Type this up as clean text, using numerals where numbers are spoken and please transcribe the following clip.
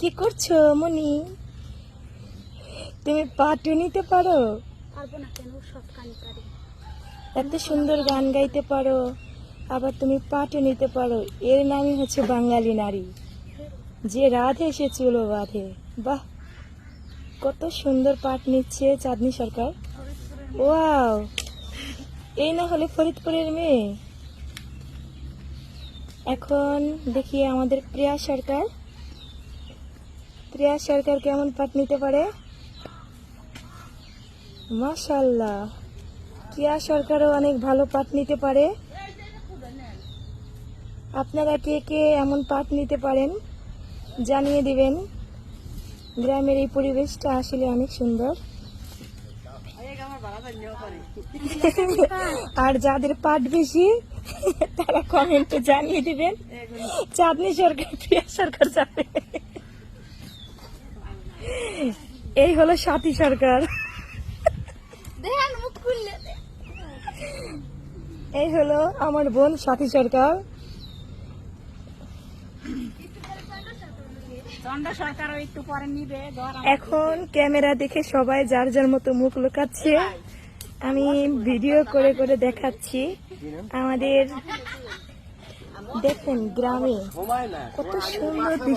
কি করছো মনি? তুমি পাটও নিতে পারো? পারবো না কেন, সব গান পারি। এত সুন্দর গান গাইতে পারো, আবার তুমি পাটও নিতে পারো। এর নামই হচ্ছে বাঙালি নারী, যে রাধে সে চুলো বাঁধে। বাহ, কত সুন্দর পাট নিচ্ছে চাঁদনী সরকার। ওয়াও, এই না হলে ফরিদপুরের মেয়ে। এখন দেখি আমাদের প্রিয়া সরকার। প্রিয়া সরকার কেমন পাট নিতে পারে। মাশাআল্লাহ, প্রিয়া সরকারও অনেক ভালো পাট নিতে পারে। আপনারা কে কে এমন পাট নিতে পারেন জানিয়ে দিবেন। গ্রামের এই পরিবেশটা আসলে অনেক সুন্দর। আর যাদের পাট বেশি তারা কমেন্টে জানিয়ে দিবেন চাঁদনী সরকার প্রিয়া সরকার যাবে। এই হলো সাথী সরকার, এই হলো আমার বোন সাথী সরকার। এখন ক্যামেরা দেখে সবাই যার যার মতো মুখ লুকাচ্ছে। আমি ভিডিও করে করে দেখাচ্ছি। আমাদের দেখেন গ্রামে কত সুন্দর দৃশ্য।